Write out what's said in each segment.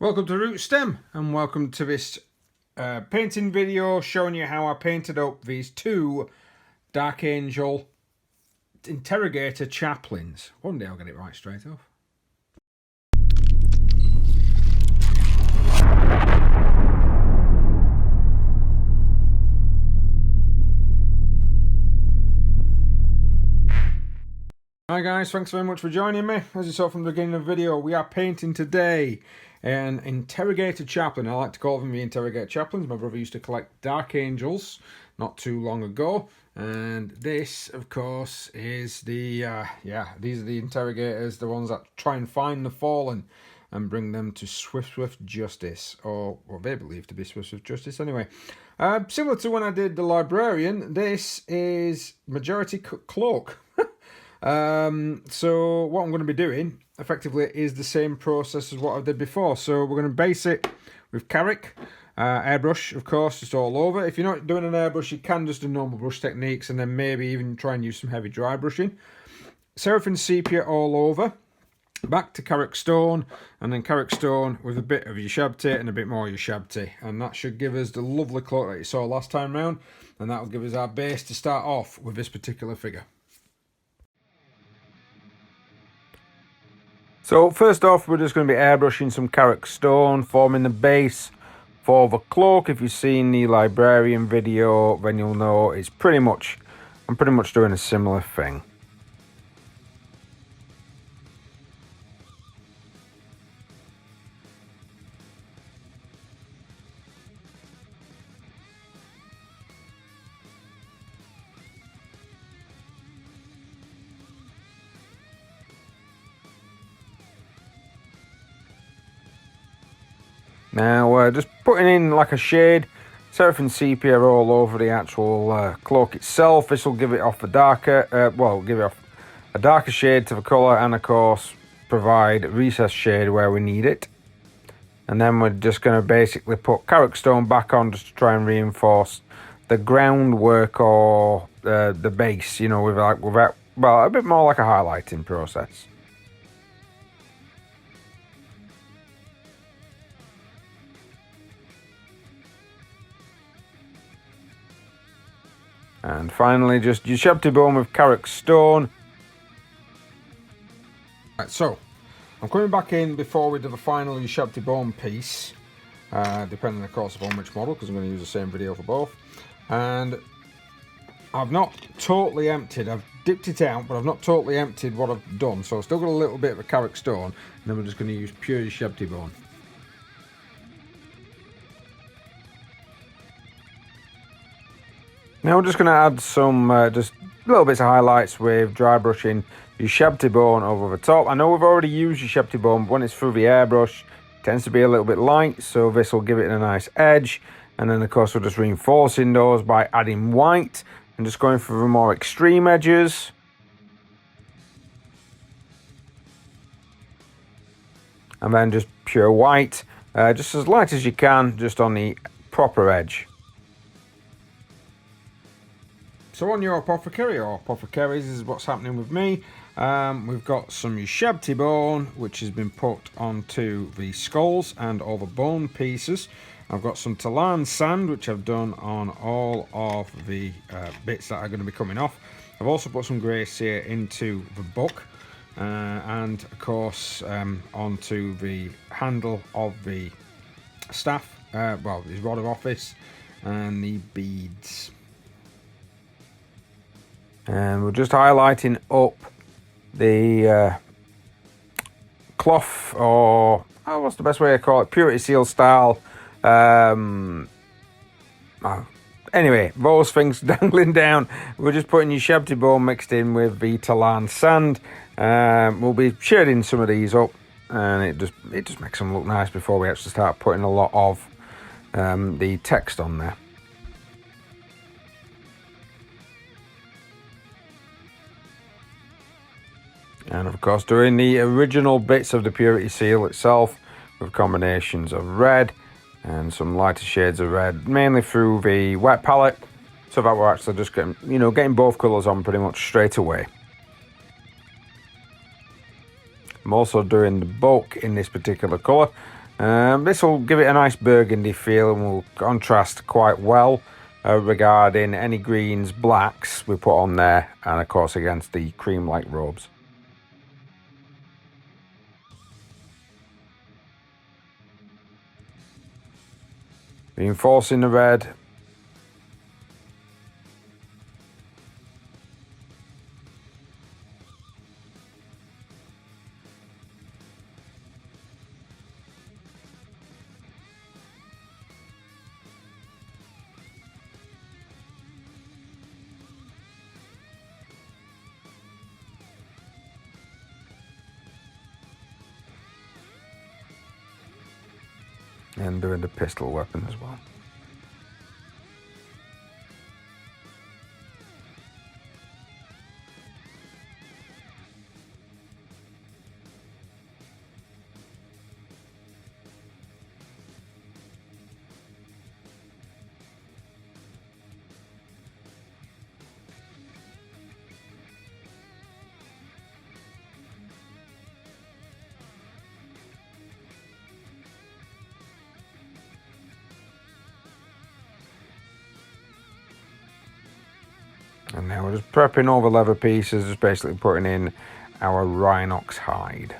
Welcome to Root Stem and welcome to this painting video showing you how I painted up these two Dark Angel Interrogator Chaplins. One day I'll get it right straight off. Hi guys, thanks very much for joining me. As you saw from the beginning of the video, we are painting today an Interrogator Chaplain. I like to call them the Interrogator Chaplains. My brother used to collect Dark Angels not too long ago. And this, of course, is the, these are the Interrogators, the ones that try and find the fallen and bring them to swift justice, or what they believe to be swift justice anyway. Similar to when I did the Librarian, this is Majority Cloak. So what I'm going to be doing effectively is the same process as what I did before. So we're going to base it with Carrick, airbrush, of course, just all over. If you're not doing an airbrush, you can just do normal brush techniques and then maybe even try and use some heavy dry brushing. Seraphim sepia all over. Back to Carrick stone, and then Carrick stone with a bit of your Shabti and a bit more of your Shabti, and that should give us the lovely cloak that you saw last time round, and that will give us our base to start off with this particular figure. So first off, we're just going to be airbrushing some Carrick stone, forming the base for the cloak. If you've seen the Librarian video, then you'll know I'm pretty much doing a similar thing. Now, just putting in like a shade, Seraphim sepia all over the actual cloak itself. This will give it off a darker, give it off a darker shade to the colour, and of course provide recessed shade where we need it. And then we're just going to basically put Carrick stone back on just to try and reinforce the groundwork or the base, you know, with a bit more like a highlighting process. And finally, just your Shabti bone with Carrick stone. Right, so I'm coming back in before we do the final Shabti bone piece, depending of course upon which model, because I'm going to use the same video for both. And I've not totally emptied, I've dipped it out, but I've not totally emptied what I've done. So I've still got a little bit of a Carrick stone, and then we're just going to use pure Shabti bone. Now we're just going to add some just little bits of highlights with dry brushing your Shabti bone over the top. I know we've already used your Shabti bone, but when it's through the airbrush, it tends to be a little bit light, so this will give it a nice edge. And then of course we're just reinforcing those by adding white and just going for the more extreme edges. And then just pure white, just as light as you can, just on the proper edge. So on your apothecary or apothecaries is what's happening with me. We've got some Shabti bone, which has been put onto the skulls and all the bone pieces. I've got some Talan sand, which I've done on all of the bits that are going to be coming off. I've also put some grey cere into the book, and of course onto the handle of the staff, his rod of office, and the beads. And we're just highlighting up the cloth, or what's the best way to call it? Purity seal style. Anyway, those things dangling down. We're just putting your Shabti bone mixed in with the Talan sand. We'll be shading some of these up, and it just makes them look nice before we actually start putting a lot of the text on there. And of course doing the original bits of the Purity seal itself with combinations of red and some lighter shades of red, mainly through the wet palette, so that we're actually just getting both colours on pretty much straight away. I'm also doing the bulk in this particular colour, This will give it a nice burgundy feel and will contrast quite well regarding any greens, blacks we put on there, and of course against the cream-like robes. Reinforcing the red. And doing the pistol weapon as well. And now we're just prepping all the leather pieces, just basically putting in our rhinox hide.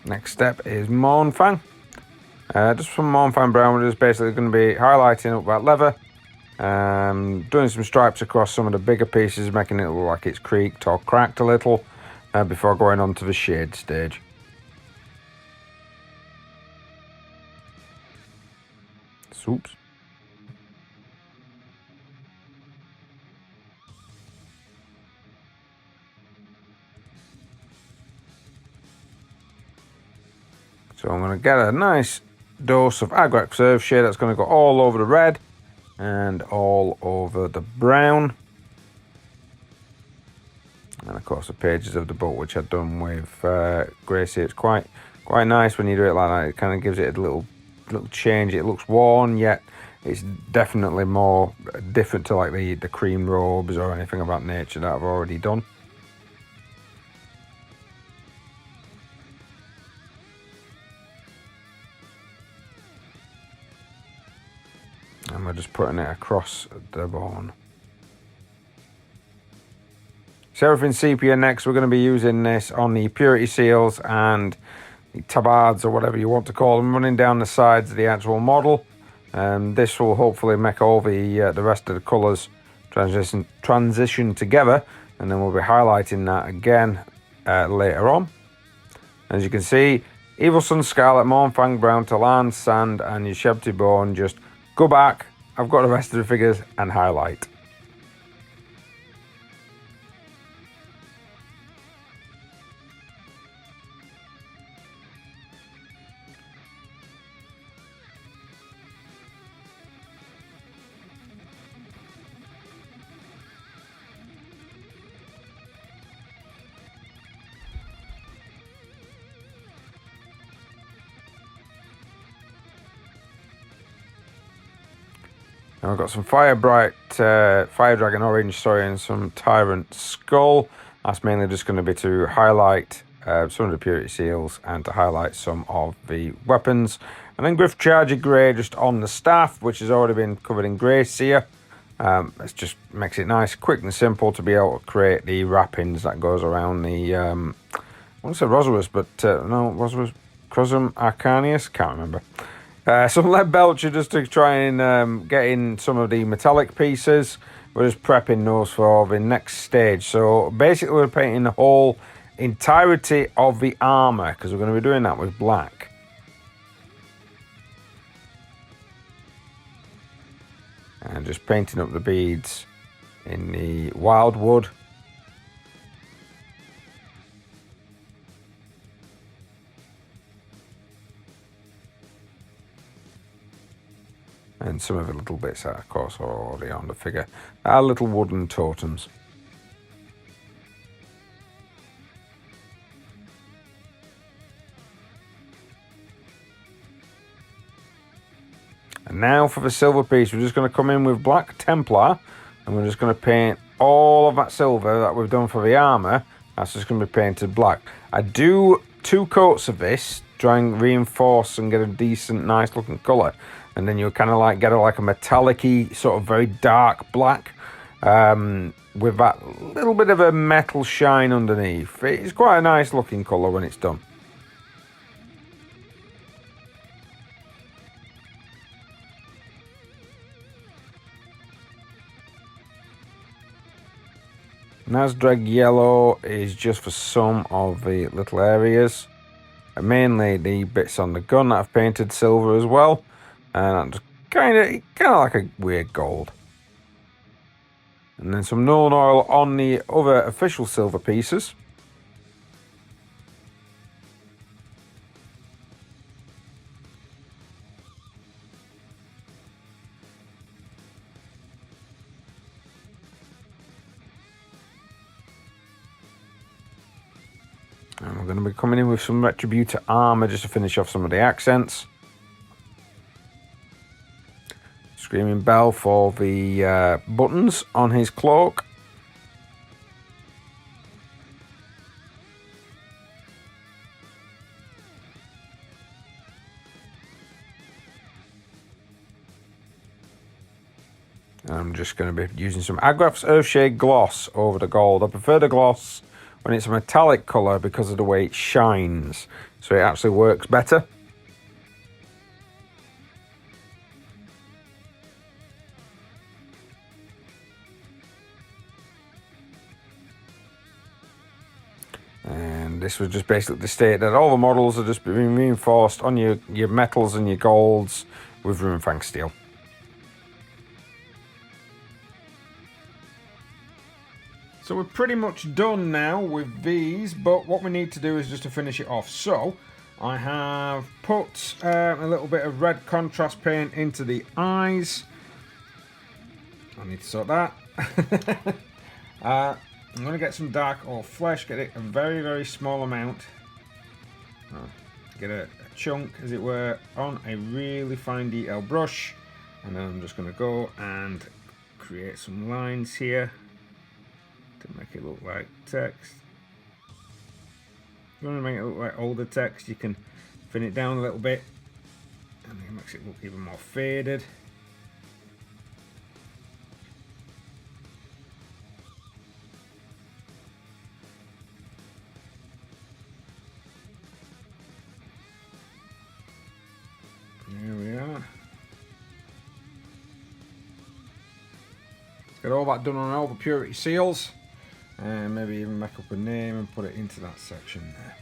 Next step is Mournfang. Just from Mournfang Brown, we're just basically going to be highlighting up that leather. Doing some stripes across some of the bigger pieces, making it look like it's creaked or cracked a little. Before going on to the shade stage. Oops. So I'm going to get a nice dose of Agric Preserve shade that's going to go all over the red and all over the brown. And of course the pages of the book, which I've done with Gracie. It's quite nice when you do it like that. It kind of gives it a little change. It looks worn, yet it's definitely more different to like the cream robes or anything of that nature that I've already done. And we're just putting it across the bone. So everything sepia next. We're going to be using this on the purity seals and the tabards, or whatever you want to call them, running down the sides of the actual model. This will hopefully make all the rest of the colours transition together, and then we'll be highlighting that again later on. As you can see, Evil Sun Scarlet, Mournfang Brown, Talan Sand and Yeshebti Bone. Just go back, I've got the rest of the figures, and highlight. And I've got some Fire Dragon Orange, and some Tyrant Skull. That's mainly just going to be to highlight some of the purity seals and to highlight some of the weapons. And then Griff Charger Grey just on the staff, which has already been covered in grey sear. It just makes it nice, quick and simple to be able to create the wrappings that goes around the, I want to say Rosarus, but no, Rosarus, Crosum Arcanius, can't remember. Some lead belcher just to try and get in some of the metallic pieces. We're just prepping those for the next stage. So basically we're painting the whole entirety of the armour, because we're going to be doing that with black. And just painting up the beads in the wildwood. And some of the little bits that, of course, are already on the figure. Our little wooden totems. And Now for the silver piece, we're just going to come in with black Templar, and we're just going to paint all of that silver that we've done for the armour. That's just going to be painted black. I do 2 coats of this, try and reinforce and get a decent, nice looking colour. And then you'll kind of like get like a metallic-y, sort of very dark black, with that little bit of a metal shine underneath. It's quite a nice looking colour when it's done. Nasdrag yellow is just for some of the little areas, and mainly the bits on the gun that I've painted silver as well, and I'm just kind of like a weird gold. And then some Nuln Oil on the other official silver pieces. And we're going to be coming in with some Retributor armour just to finish off some of the accents. Screaming Bell for the buttons on his cloak. I'm just going to be using some Agraff's Earthshade Gloss over the gold. I prefer the gloss when it's a metallic colour because of the way it shines, so it actually works better. And this was just basically to state that all the models are just being reinforced on your metals and your golds with Runefang steel. So we're pretty much done now with these, but what we need to do is just to finish it off. So I have put a little bit of red contrast paint into the eyes. I need to sort that. I'm going to get some dark or flesh, get it a very, very small amount. Get a chunk, as it were, on a really fine detail brush. And then I'm just going to go and create some lines here to make it look like text. If you want to make it look like older text, you can thin it down a little bit, and it makes it look even more faded. There we are. Let's get all that done on all the purity seals. And maybe even make up a name and put it into that section there.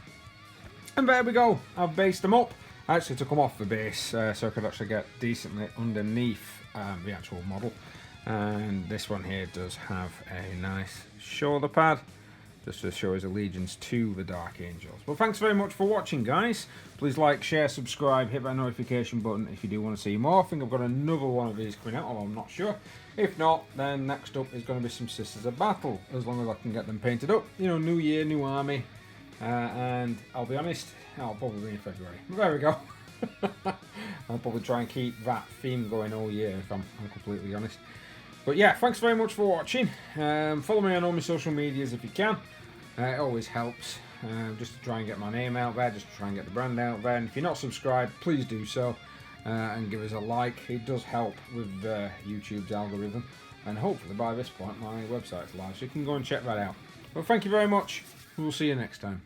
And there we go. I've based them up. I actually took them off the base so I could actually get decently underneath the actual model. And this one here does have a nice shoulder pad, just to show his allegiance to the Dark Angels. Well, thanks very much for watching, guys. Please like, share, subscribe, hit that notification button if you do want to see more. I think I've got another one of these coming out, although I'm not sure. If not, then next up is going to be some Sisters of Battle, as long as I can get them painted up. You know, new year, new army. And I'll be honest, I'll probably be in February. There we go. I'll probably try and keep that theme going all year, if I'm completely honest. But yeah, thanks very much for watching. Follow me on all my social medias if you can. It always helps, just to try and get my name out there, just to try and get the brand out there. And if you're not subscribed, please do so. And give us a like. It does help with YouTube's algorithm, and hopefully by this point my website's live, so you can go and check that out. Well, thank you very much. We'll see you next time.